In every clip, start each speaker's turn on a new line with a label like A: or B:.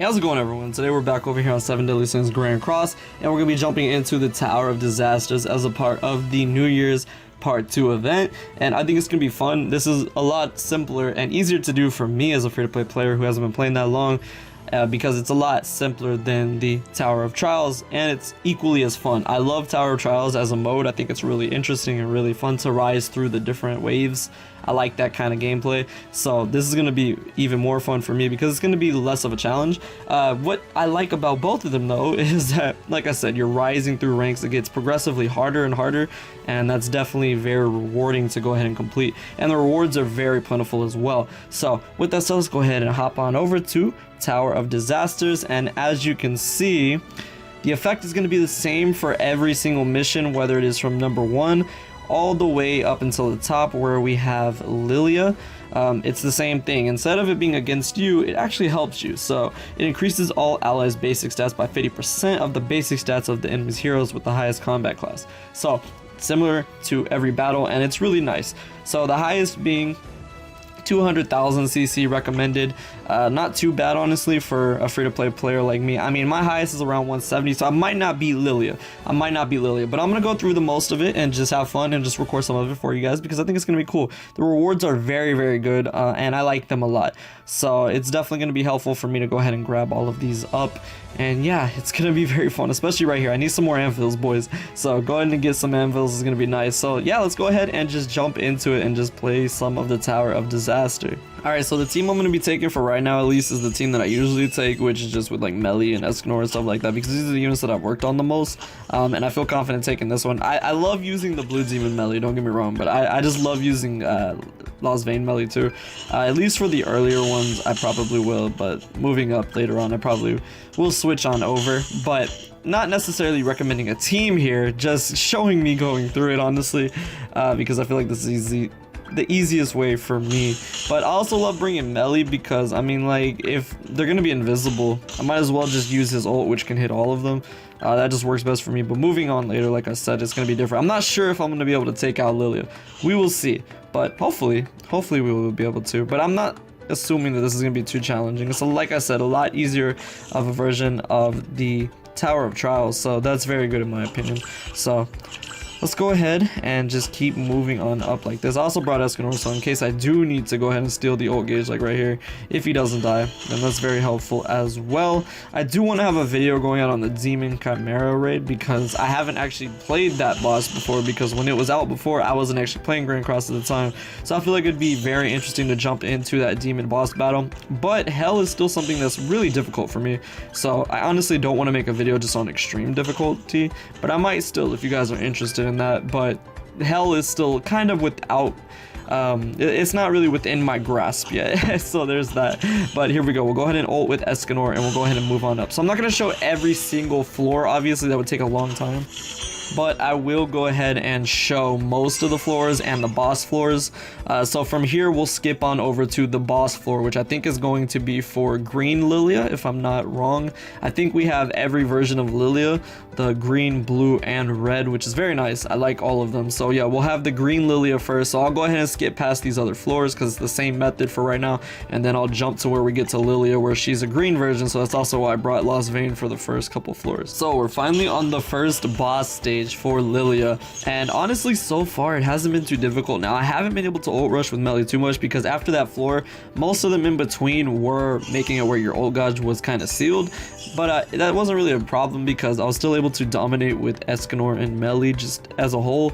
A: How's it going, everyone? Today we're back over here on 7 Deadly Sins Grand Cross, and we're going to be jumping into the Tower of Disasters as a part of the New Year's Part 2 event, and I think it's going to be fun. This is a lot simpler and easier to do for me as a free-to-play player who hasn't been playing that long, because it's a lot simpler than the Tower of Trials, and it's equally as fun. I love Tower of Trials as a mode. I think it's really interesting and really fun to rise through the different waves. I like that kind of gameplay, so this is going to be even more fun for me because it's going to be less of a challenge. What I like about both of them, though, is that, like I said, you're rising through ranks. It gets progressively harder and harder, and that's definitely very rewarding to go ahead and complete, and the rewards are very plentiful as well. So with that said, let's go ahead and hop on over to Tower of Disasters, and as you can see, the effect is going to be the same for every single mission, whether it is from number 1 all the way up until the top where we have Lilia. It's the same thing. Instead of it being against you, it actually helps you. So it increases all allies' basic stats by 50% of the basic stats of the enemy's heroes with the highest combat class. So similar to every battle, and it's really nice. So the highest being 200,000 CC recommended. Not too bad, honestly, for a free-to-play player like me. I mean, my highest is around 170, so I might not beat Lilia. But I'm gonna go through the most of it and just have fun and just record some of it for you guys because I think it's gonna be cool. The rewards are very, very good, and I like them a lot. So it's definitely gonna be helpful for me to go ahead and grab all of these up. And yeah, it's gonna be very fun, especially right here. I need some more anvils, boys. So go ahead and get some anvils. Is gonna be nice. So yeah, let's go ahead and just jump into it and just play some of the Tower of Disaster. Alright, so the team I'm going to be taking for right now, at least, is the team that I usually take, which is just with like Melly and Escanor and stuff like that, because these are the units that I've worked on the most, and I feel confident taking this one. I love using the Blue Demon Melly, don't get me wrong, but I just love using Lost Vein Melly too. At least for the earlier ones, I probably will, but moving up later on, I probably will switch on over, but not necessarily recommending a team here, just showing me going through it, honestly, because I feel like this is the easiest way for me. But I also love bringing Melly because, I mean, like, if they're gonna be invisible, I might as well just use his ult, which can hit all of them. That just works best for me. But moving on later, like I said, it's gonna be different. I'm not sure if I'm gonna be able to take out Lilia. We will see, but hopefully we will be able to. But I'm not assuming that this is gonna be too challenging. So like I said, a lot easier of a version of the Tower of Trials, so that's very good in my opinion. So let's go ahead and just keep moving on up like this. I also brought Escanor, so in case I do need to go ahead and steal the ult gauge, like right here, if he doesn't die, then that's very helpful as well. I do want to have a video going out on the Demon Chimera raid because I haven't actually played that boss before, because when it was out before, I wasn't actually playing Grand Cross at the time. So I feel like it'd be very interesting to jump into that demon boss battle, but hell is still something that's really difficult for me. So I honestly don't want to make a video just on extreme difficulty, but I might still if you guys are interested in that. But hell is still kind of without it's not really within my grasp yet. So there's that. But here we go, we'll go ahead and ult with Escanor and we'll go ahead and move on up. So I'm not going to show every single floor, obviously that would take a long time, but I will go ahead and show most of the floors and the boss floors. So from here we'll skip on over to the boss floor, which I think is going to be for green Lilia, if I'm not wrong. I think we have every version of Lilia, the green, blue, and red, which is very nice. I like all of them. So yeah, we'll have the green Lilia first. So I'll go ahead and skip past these other floors because it's the same method for right now, and then I'll jump to where we get to Lilia, where she's a green version. So that's also why I brought Lost Vein for the first couple floors. So we're finally on the first boss stage for Lilia, and honestly so far it hasn't been too difficult. Now I haven't been able to ult rush with Melly too much because after that floor, most of them in between were making it where your ult gauge was kind of sealed, but that wasn't really a problem because I was still able to dominate with Escanor and Melly just as a whole.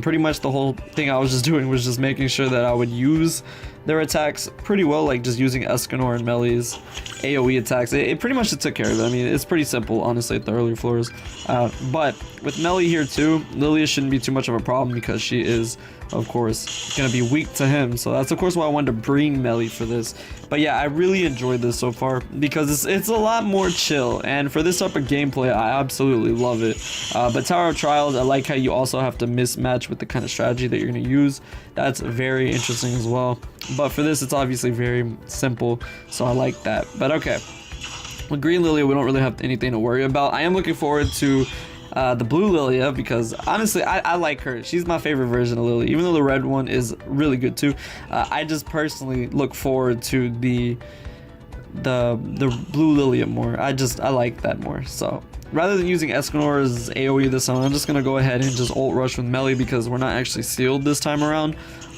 A: Pretty much the whole thing I was just doing was just making sure that I would use their attacks pretty well, like just using Escanor and Melly's AoE attacks. It pretty much took care of it. I mean, it's pretty simple, honestly, at the earlier floors. But with Melly here too, Lilia shouldn't be too much of a problem because she is, of course, gonna be weak to him. So that's of course why I wanted to bring Melly for this. But yeah, I really enjoyed this so far because it's a lot more chill, and for this type of gameplay, I absolutely love it. But Tower of Trials, I like how you also have to mismatch with the kind of strategy that you're gonna use. That's very interesting as well. But for this, it's obviously very simple, so I like that. But okay, with green Lilia, we don't really have anything to worry about. I am looking forward to the blue Lilia because honestly I like her. She's my favorite version of Lilia, even though the red one is really good too. I just personally look forward to the the blue Lilia more. I like that more. So rather than using Escanor's AoE this time, I'm just gonna go ahead and just ult rush with melee because we're not actually sealed this time around.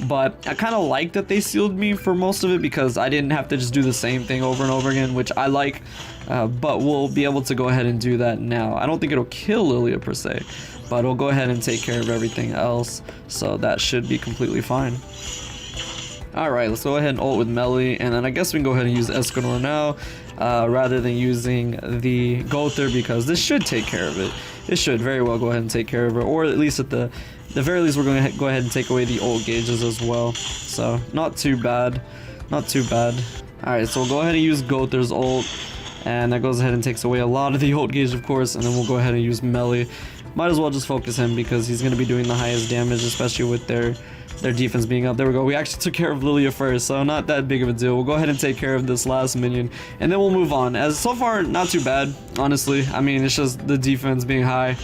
A: But I kind of like that they sealed me for most of it because I didn't have to just do the same thing over and over again, which I like. But we'll be able to go ahead and do that now. I don't think it'll kill Lilia per se, but it'll go ahead and take care of everything else. So that should be completely fine. Alright, let's go ahead and ult with melee, and then I guess we can go ahead and use Escanor now, rather than using the Gowther, because this should take care of it. It should very well go ahead and take care of it, or at least at the very least we're going to go ahead and take away the ult gauges as well. So, not too bad. Not too bad. Alright, so we'll go ahead and use Gowther's ult, and that goes ahead and takes away a lot of the ult gauge, of course, and then we'll go ahead and use melee. Might as well just focus him because he's going to be doing the highest damage, especially with their defense being up. There we go. We actually took care of Lilia first, so not that big of a deal. We'll go ahead and take care of this last minion, and then we'll move on. As so far, not too bad, honestly. I mean, it's just the defense being high.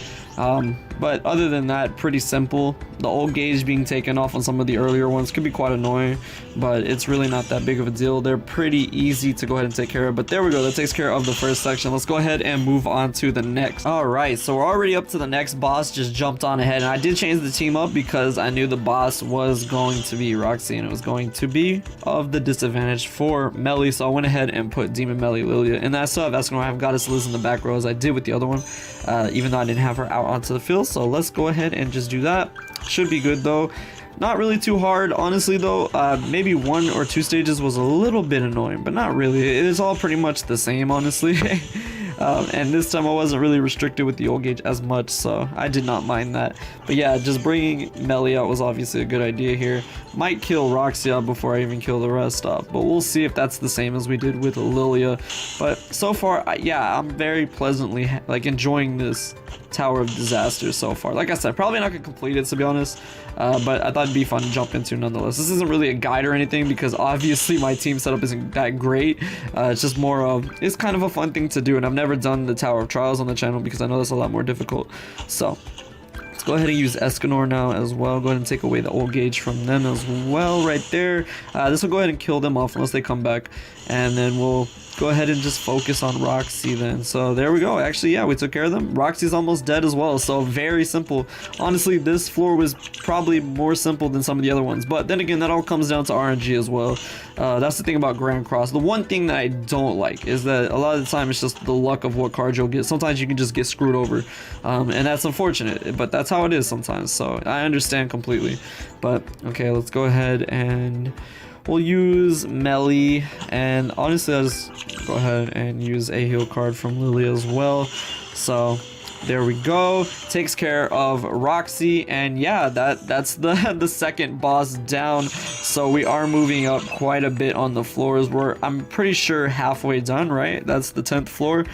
A: But other than that, pretty simple. The ult gauge being taken off on some of the earlier ones could be quite annoying, but it's really not that big of a deal. They're pretty easy to go ahead and take care of. But there we go. That takes care of the first section. Let's go ahead and move on to the next. Alright, so we're already up to the next boss. Just jumped on ahead, and I did change the team up because I knew the boss was going to be Roxy, and it was going to be of the disadvantage for melee. So I went ahead and put Demon Melee Lilia, and I still have Escanor. I have Goddess Liz in the back row as I did with the other one, even though I didn't have her out onto the field. So let's go ahead and just do that. Should be good though. Not really too hard, honestly though. Maybe 1 or 2 stages was a little bit annoying, but not really. It is all pretty much the same, honestly. And this time I wasn't really restricted with the ult gauge as much, so I did not mind that. But yeah, just bringing melee out was obviously a good idea here. Might kill Roxy out before I even kill the rest off, but we'll see if that's the same as we did with Lilia. But so far, yeah, I'm very pleasantly enjoying this Tower of Disaster so far. Like I said, probably not gonna complete it, to be honest, but I thought it'd be fun to jump into nonetheless. This isn't really a guide or anything because obviously my team setup isn't that great. It's just more of, it's kind of a fun thing to do, and I've never done the Tower of Trials on the channel because I know that's a lot more difficult. So let's go ahead and use Escanor now as well. Go ahead and take away the ult gauge from them as well right there. This will go ahead and kill them off unless they come back, and then we'll go ahead and just focus on Roxy then. So there we go. Actually, yeah, we took care of them. Roxy's almost dead as well, so very simple. Honestly, this floor was probably more simple than some of the other ones, but then again, that all comes down to RNG as well. That's the thing about Grand Cross. The one thing that I don't like is that a lot of the time it's just the luck of what cards you'll get. Sometimes you can just get screwed over, and that's unfortunate, but that's how it is sometimes, so I understand completely. But okay, let's go ahead and we'll use melee, and honestly I'll just go ahead and use a heal card from Lilia as well. So there we go. Takes care of Roxy, and yeah, that's the second boss down. So we are moving up quite a bit on the floors. I'm pretty sure halfway done, right? That's the 10th floor.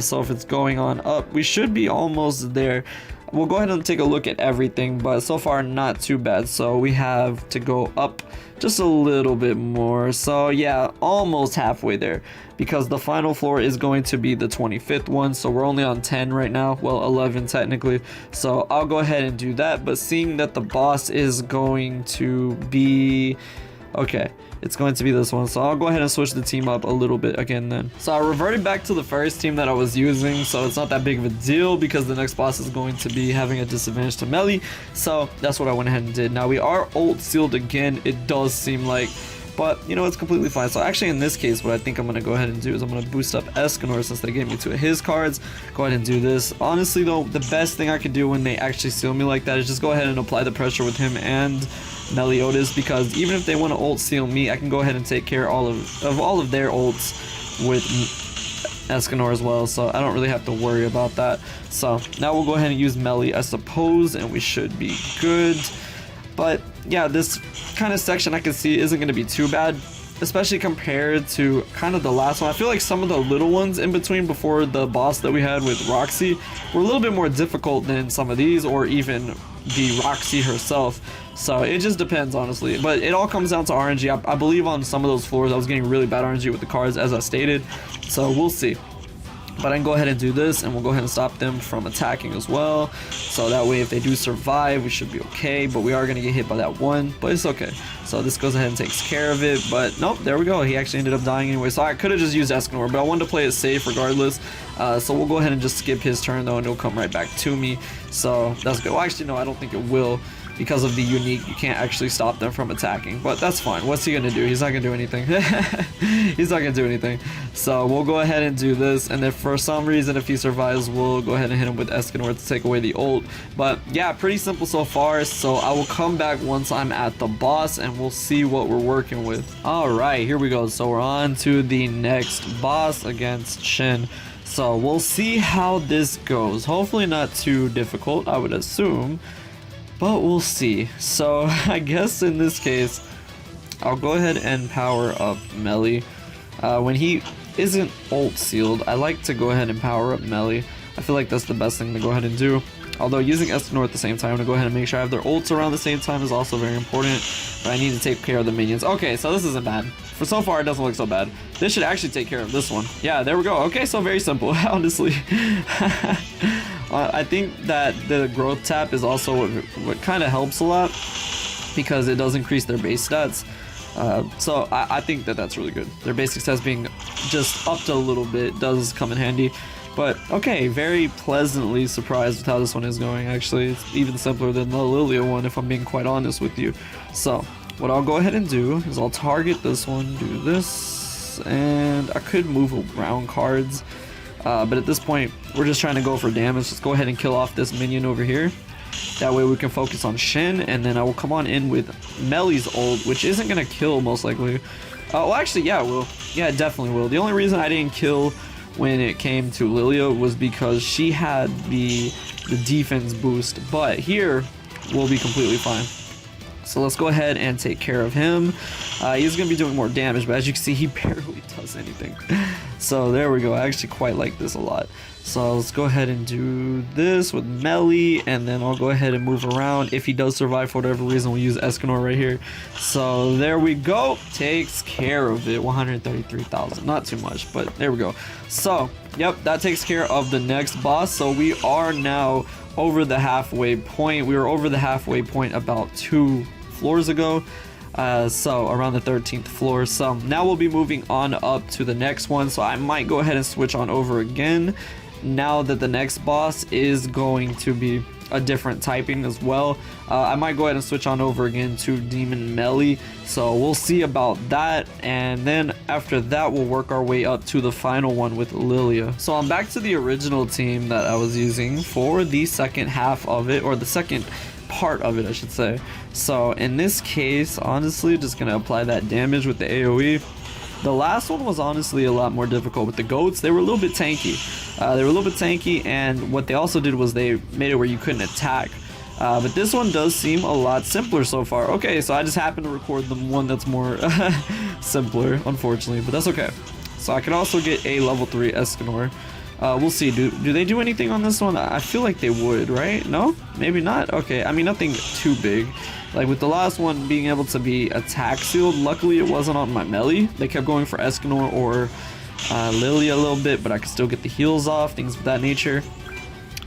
A: So if it's going on up, we should be almost there. We'll go ahead and take a look at everything, but so far not too bad. So we have to go up just a little bit more. So yeah, almost halfway there, because the final floor is going to be the 25th one. So we're only on 10 right now, well 11 technically. So I'll go ahead and do that, but seeing that the boss is going to be, okay, it's going to be this one, so I'll go ahead and switch the team up a little bit again then. So I reverted back to the first team that I was using, so it's not that big of a deal because the next boss is going to be having a disadvantage to melee, so that's what I went ahead and did. Now we are ult sealed again, it does seem like, but you know, it's completely fine. So actually in this case, what I think I'm going to go ahead and do is I'm going to boost up Escanor since they gave me 2 of his cards. Go ahead and do this. Honestly though, the best thing I could do when they actually seal me like that is just go ahead and apply the pressure with him and Meliodas, because even if they want to ult seal me, I can go ahead and take care all of their ults with Escanor as well, so I don't really have to worry about that. So now we'll go ahead and use melee, I suppose, and we should be good. But yeah, this kind of section I can see isn't going to be too bad, especially compared to kind of the last one. I feel like some of the little ones in between before the boss that we had with Roxy were a little bit more difficult than some of these, or even the Roxy herself. So it just depends, honestly, but it all comes down to RNG. I believe on some of those floors I was getting really bad RNG with the cards, as I stated, so we'll see. But I can go ahead and do this, and we'll go ahead and stop them from attacking as well. So that way, if they do survive, we should be okay. But we are going to get hit by that one, but it's okay. So this goes ahead and takes care of it. But nope, there we go. He actually ended up dying anyway. So I could have just used Escanor, but I wanted to play it safe regardless. So we'll go ahead and just skip his turn, though, and it'll come right back to me. So that's good. Well, actually, no, I don't think it will. Because of the unique, you can't actually stop them from attacking, but that's fine. What's he gonna do? He's not gonna do anything. He's not gonna do anything. So we'll go ahead and do this, and if for some reason if he survives, we'll go ahead and hit him with Escanor to take away the ult. But yeah, pretty simple so far. So I will come back once I'm at the boss, and we'll see what we're working with. All right, here we go. So we're on to the next boss against Shin. So we'll see how this goes. Hopefully not too difficult, I would assume. But we'll see. So I guess in this case, I'll go ahead and power up Melly. When he isn't ult sealed, I like to go ahead and power up Melly. I feel like that's the best thing to go ahead and do. Although using Escanor at the same time to go ahead and make sure I have their ults around the same time is also very important. But I need to take care of the minions. Okay, so this isn't bad. For so far, it doesn't look so bad. This should actually take care of this one. Yeah, there we go. Okay, so very simple, honestly. I think that the growth tap is also what kind of helps a lot because it does increase their base stats. So I think that that's really good. Their basic stats being just upped a little bit does come in handy. But okay, very pleasantly surprised with how this one is going. Actually, it's even simpler than the Lilia one, if I'm being quite honest with you. So what I'll go ahead and do is I'll target this one, do this, and I could move around cards. But at this point, we're just trying to go for damage. Let's go ahead and kill off this minion over here. That way we can focus on Shin, and then I will come on in with Melly's ult, which isn't going to kill most likely. Well, actually, yeah, it will. Yeah, it definitely will. The only reason I didn't kill when it came to Lilia was because she had the defense boost. But here, we'll be completely fine. So let's go ahead and take care of him. He's going to be doing more damage, but as you can see, he barely does anything. So there we go. I actually quite like this a lot. So let's go ahead and do this with Melly, and then I'll go ahead and move around. If he does survive for whatever reason, we'll use Escanor right here. So there we go. Takes care of it. 133,000. Not too much, but there we go. So, yep, that takes care of the next boss. So we are now over the halfway point. We were over the halfway point about 2 floors ago. So around the 13th floor. So now we'll be moving on up to the next one. So I might go ahead and switch on over again now that the next boss is going to be a different typing as well. I might go ahead and switch on over again to Demon Melly. So we'll see about that, and then after that we'll work our way up to the final one with Lilia. So I'm back to the original team that I was using for the second half of it, or the second part of it I should say. So in this case, honestly, just gonna apply that damage with the AoE. The last one was honestly a lot more difficult with the goats. They were a little bit tanky. And what they also did was they made it where you couldn't attack. But this one does seem a lot simpler so far. Okay, so I just happened to record the one that's more simpler, unfortunately, but that's okay. So I can also get a level 3 Escanor. We'll see. Do they do anything on this one? I feel like they would, right? No? Maybe not? Okay, I mean, nothing too big. Like with the last one being able to be attack sealed, luckily it wasn't on my Melly. They kept going for Escanor or Lilia a little bit, but I could still get the heals off, things of that nature.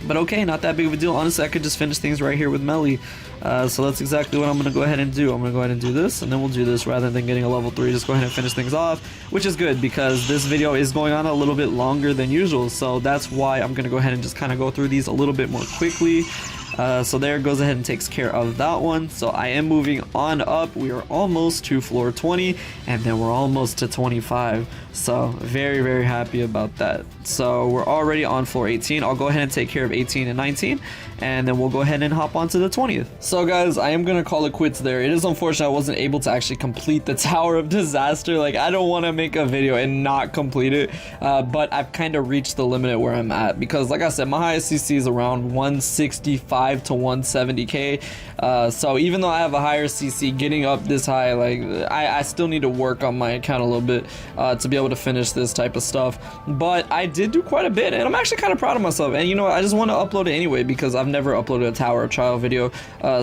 A: But okay, not that big of a deal. Honestly, I could just finish things right here with Melly. So that's exactly what I'm going to go ahead and do. I'm going to go ahead and do this, and then we'll do this rather than getting a level 3. Just go ahead and finish things off, which is good because this video is going on a little bit longer than usual. So that's why I'm going to go ahead and just kind of go through these a little bit more quickly. So there goes ahead and takes care of that one. So I am moving on up. We are almost to floor 20, and then we're almost to 25. So very, very happy about that. So we're already on floor 18. I'll go ahead and take care of 18 and 19, and then we'll go ahead and hop on to the 20th. So guys, I am gonna call it quits there. It is unfortunate I wasn't able to actually complete the Tower of Disaster. Like, I don't want to make a video and not complete it, but I've kind of reached the limit at where I'm at because, like I said, my highest CC is around 165 105 to 170k. So even though I have a higher CC, getting up this high, like I still need to work on my account a little bit to be able to finish this type of stuff. But I did do quite a bit, and I'm actually kind of proud of myself. And you know, I just want to upload it anyway because I've never uploaded a Tower of Trial video.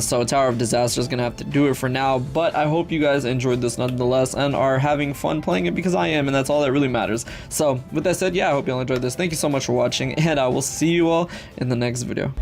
A: So Tower of Disaster is gonna have to do it for now. But I hope you guys enjoyed this nonetheless and are having fun playing it, because I am, and that's all that really matters. So with that said, yeah, I hope you all enjoyed this. Thank you so much for watching, and I will see you all in the next video.